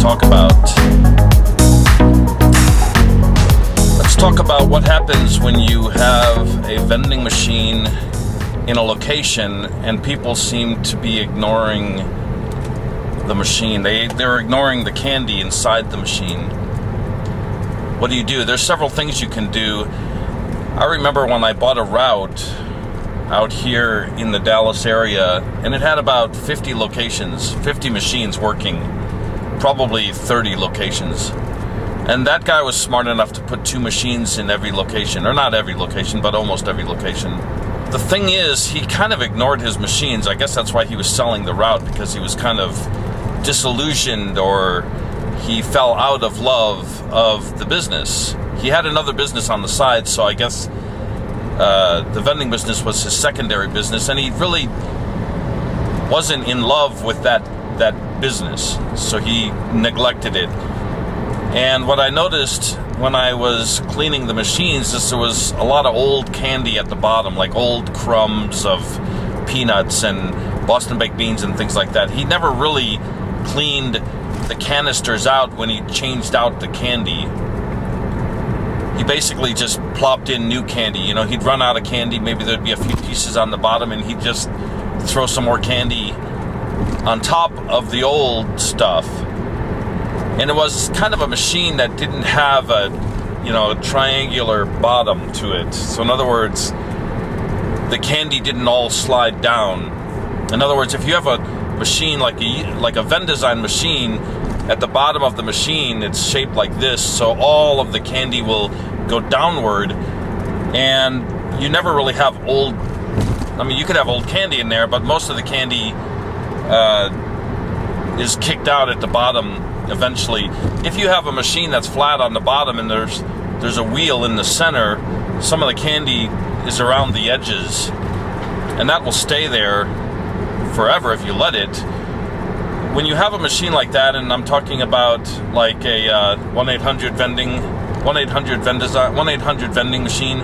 talk about what happens when you have a vending machine in a location and people seem to be ignoring the machine. They're ignoring the candy inside the machine. What do? There's several things you can do. I remember when I bought a route out here in the Dallas area, and it had about 50 locations, 50 machines working, probably 30 locations. And that guy was smart enough to put 2 machines in every location, or not every location, but almost every location. The thing is, he kind of ignored his machines. I guess that's why he was selling the route, because he was kind of disillusioned, or he fell out of love of the business. He had another business on the side, so I guess the vending business was his secondary business, and he really wasn't in love with that business, so he neglected it. And what I noticed when I was cleaning the machines is there was a lot of old candy at the bottom, like old crumbs of peanuts and Boston baked beans and things like that. He never really cleaned the canisters out when he changed out the candy. He basically just plopped in new candy. You know, he'd run out of candy, maybe there'd be a few pieces on the bottom, and he'd just throw some more candy on top of the old stuff. And it was kind of a machine that didn't have a triangular bottom to it. So in other words, the candy didn't all slide down. In other words, if you have a machine like a Vendesign machine, at the bottom of the machine it's shaped like this, so all of the candy will go downward, and you never really have you could have old candy in there, but most of the candy is kicked out at the bottom eventually. If you have a machine that's flat on the bottom and there's a wheel in the center, some of the candy is around the edges, and that will stay there forever if you let it. When you have a machine like that, and I'm talking about like a 1-800 vending machine.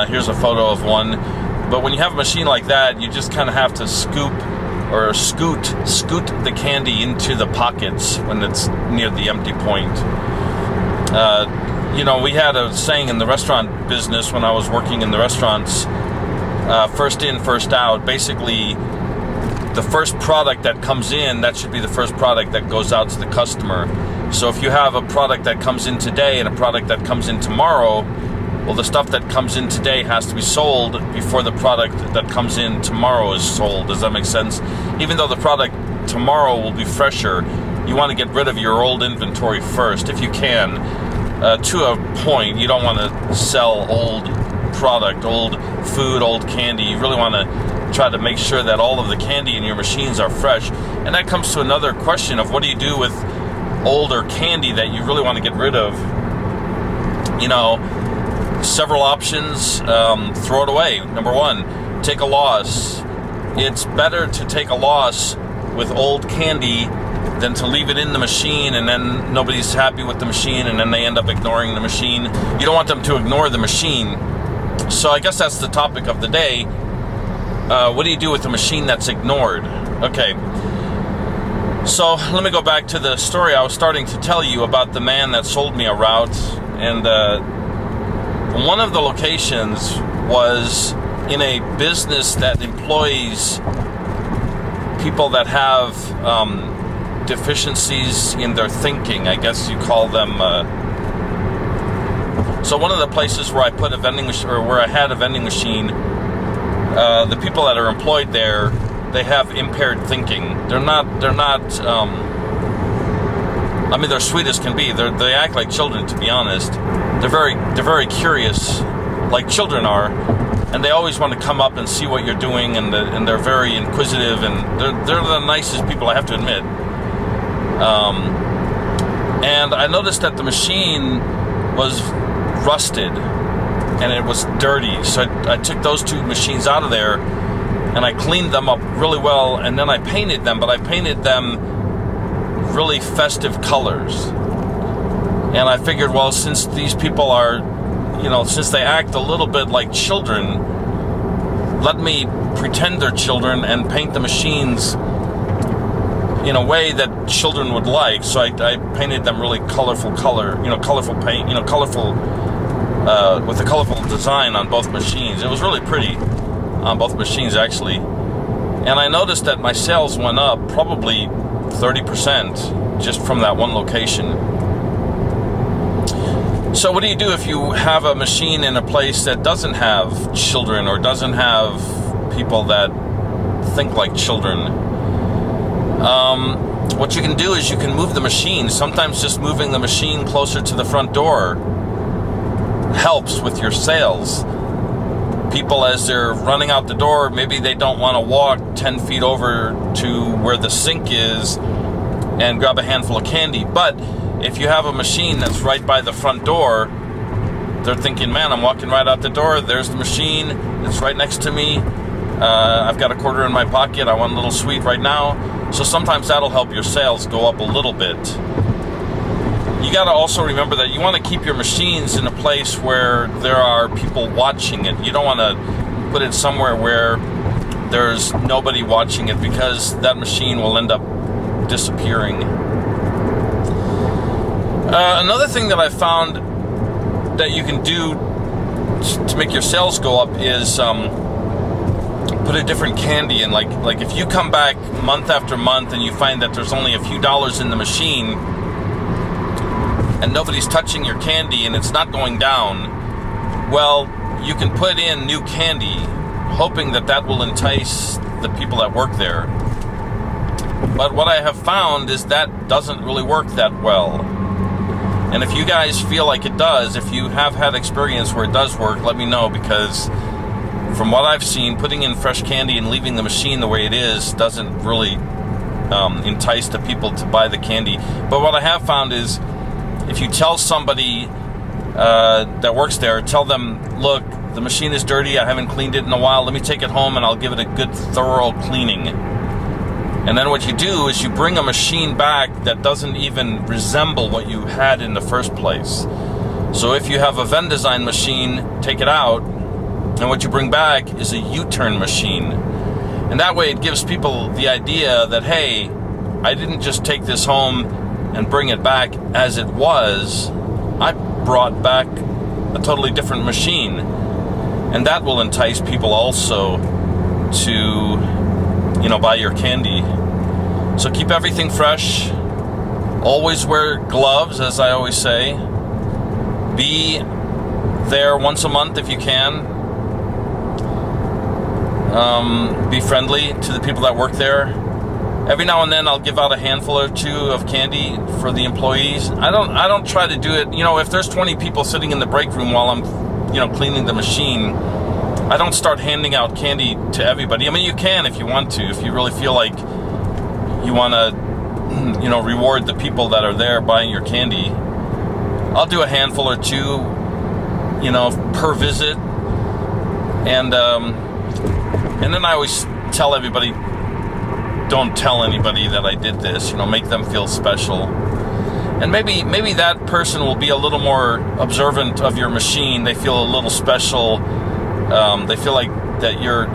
Here's a photo of one. But when you have a machine like that, you just kind of have to scoot the candy into the pockets when it's near the empty point. We had a saying in the restaurant business when I was working in the restaurants, first in, first out. Basically, the first product that comes in, that should be the first product that goes out to the customer. So if you have a product that comes in today and a product that comes in tomorrow, well, the stuff that comes in today has to be sold before the product that comes in tomorrow is sold. Does that make sense? Even though the product tomorrow will be fresher, you want to get rid of your old inventory first, if you can. To a point, you don't want to sell old product, old food, old candy. You really want to try to make sure that all of the candy in your machines are fresh. And that comes to another question of what do you do with older candy that you really want to get rid of? Several options. Throw it away. Number one, take a loss. It's better to take a loss with old candy than to leave it in the machine and then nobody's happy with the machine and then they end up ignoring the machine. You don't want them to ignore the machine. So I guess that's the topic of the day. What do you do with a machine that's ignored? Okay. So let me go back to the story I was starting to tell you about the man that sold me a route. And one of the locations was in a business that employs people that have deficiencies in their thinking. I guess you call them. So one of the places where I put a vending machine, or where I had a vending machine, the people that are employed there, they have impaired thinking. They're sweet as can be. They act like children, to be honest. They're very curious, like children are, and they always want to come up and see what you're doing, and they're very inquisitive, and they're the nicest people, I have to admit. And I noticed that the machine was rusted and it was dirty, so I took those 2 machines out of there and I cleaned them up really well, and then I painted them, but I painted them really festive colors. And I figured, well, since these people are, since they act a little bit like children, let me pretend they're children and paint the machines in a way that children would like. So I painted them really colorful paint, colorful, with a colorful design on both machines. It was really pretty on both machines, actually. And I noticed that my sales went up probably 30% just from that one location. So what do you do if you have a machine in a place that doesn't have children or doesn't have people that think like children? What you can do is you can move the machine. Sometimes just moving the machine closer to the front door helps with your sales. People, as they're running out the door, maybe they don't want to walk 10 feet over to where the sink is and grab a handful of candy. But if you have a machine that's right by the front door, they're thinking, man, I'm walking right out the door. There's the machine. It's right next to me. I've got a quarter in my pocket. I want a little sweet right now. So sometimes that'll help your sales go up a little bit. You got to also remember that you want to keep your machines in a place where there are people watching it. You don't want to put it somewhere where there's nobody watching it, because that machine will end up disappearing. Another thing that I found that you can do to make your sales go up is put a different candy in. Like if you come back month after month and you find that there's only a few dollars in the machine and nobody's touching your candy and it's not going down, well, you can put in new candy, hoping that that will entice the people that work there. But what I have found is that doesn't really work that well. And if you guys feel like it does, if you have had experience where it does work, let me know, because from what I've seen, putting in fresh candy and leaving the machine the way it is doesn't really entice the people to buy the candy. But what I have found is, if you tell somebody that works there, tell them, look, the machine is dirty, I haven't cleaned it in a while, let me take it home and I'll give it a good thorough cleaning. And then what you do is you bring a machine back that doesn't even resemble what you had in the first place. So if you have a Vending machine, take it out, and what you bring back is a U-turn machine. And that way it gives people the idea that, hey, I didn't just take this home and bring it back as it was. I brought back a totally different machine. And that will entice people also to, buy your candy. So keep everything fresh. Always wear gloves, as I always say. Be there once a month if you can. Be friendly to the people that work there. Every now and then I'll give out a handful or two of candy for the employees. I don't try to do it, if there's 20 people sitting in the break room while I'm, cleaning the machine, I don't start handing out candy to everybody. I mean, you can if you want to, if you really feel like you want to, reward the people that are there buying your candy. I'll do a handful or two, per visit. And then I always tell everybody, don't tell anybody that I did this, make them feel special. And maybe that person will be a little more observant of your machine. They feel a little special. They feel like that you're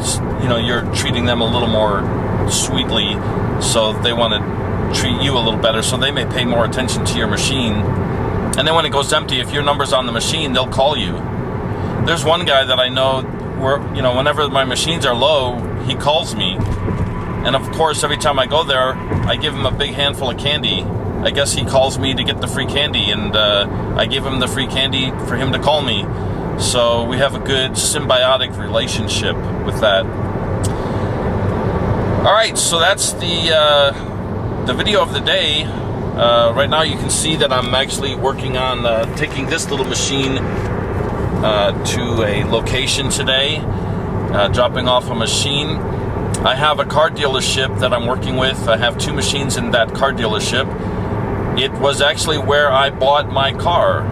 treating them a little more sweetly, so they want to treat you a little better, so they may pay more attention to your machine. And then when it goes empty, if your number's on the machine, they'll call you. There's one guy that I know where, whenever my machines are low, he calls me. And of course, every time I go there, I give him a big handful of candy. I guess he calls me to get the free candy, and I give him the free candy for him to call me. So we have a good symbiotic relationship with that. All right, so that's the video of the day. Right now you can see that I'm actually working on taking this little machine to a location today, dropping off a machine. I have a car dealership that I'm working with. I have 2 machines in that car dealership. It was actually where I bought my car.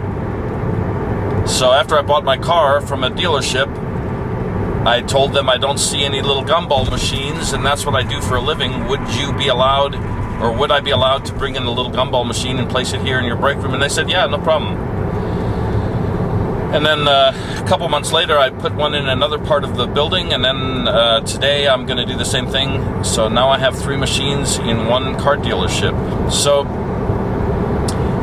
So after I bought my car from a dealership, I told them I don't see any little gumball machines, and that's what I do for a living. Would you be allowed, or would I be allowed to bring in a little gumball machine and place it here in your break room? And they said, yeah, no problem. And then a couple months later, I put one in another part of the building, and then today I'm going to do the same thing. So now I have 3 machines in one car dealership. So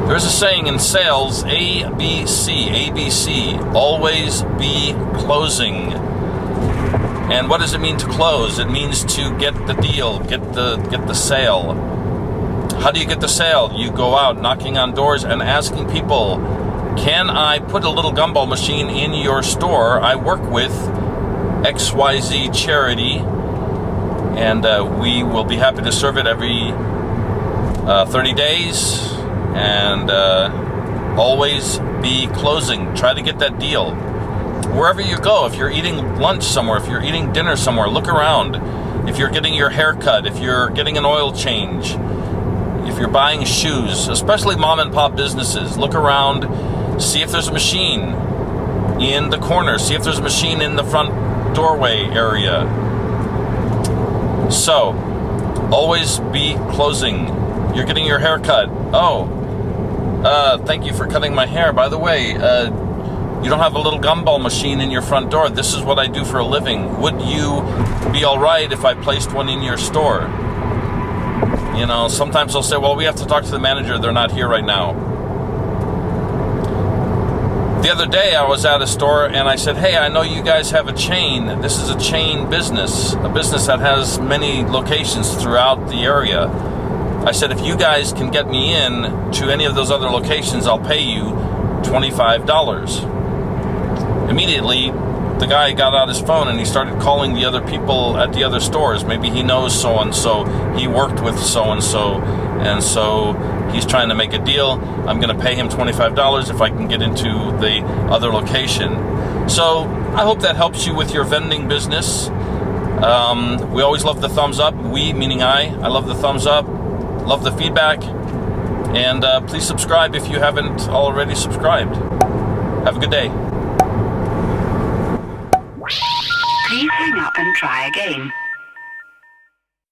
there's a saying in sales, ABC, always be closing. And what does it mean to close? It means to get the deal, get the sale. How do you get the sale? You go out knocking on doors and asking people, can I put a little gumball machine in your store? I work with XYZ charity, and we will be happy to serve it every 30 days. And always be closing. Try to get that deal. Wherever you go, if you're eating lunch somewhere, if you're eating dinner somewhere, look around. If you're getting your hair cut, if you're getting an oil change, if you're buying shoes, especially mom and pop businesses, look around, see if there's a machine in the corner, see if there's a machine in the front doorway area. So, always be closing. You're getting your hair cut. Oh, thank you for cutting my hair. By the way, you don't have a little gumball machine in your front door. This is what I do for a living. Would you be all right if I placed one in your store? You know, sometimes they'll say, well, we have to talk to the manager. They're not here right now. The other day I was at a store and I said, hey, I know you guys have a chain. This is a chain business, a business that has many locations throughout the area. I said, if you guys can get me in to any of those other locations, I'll pay you $25. Immediately, the guy got out his phone and he started calling the other people at the other stores. Maybe he knows so-and-so, he worked with so-and-so, and so he's trying to make a deal. I'm going to pay him $25 if I can get into the other location. So I hope that helps you with your vending business. We always love the thumbs up. We, meaning I love the thumbs up. Love the feedback, and please subscribe if you haven't already subscribed. Have a good day. Please hang up and try again.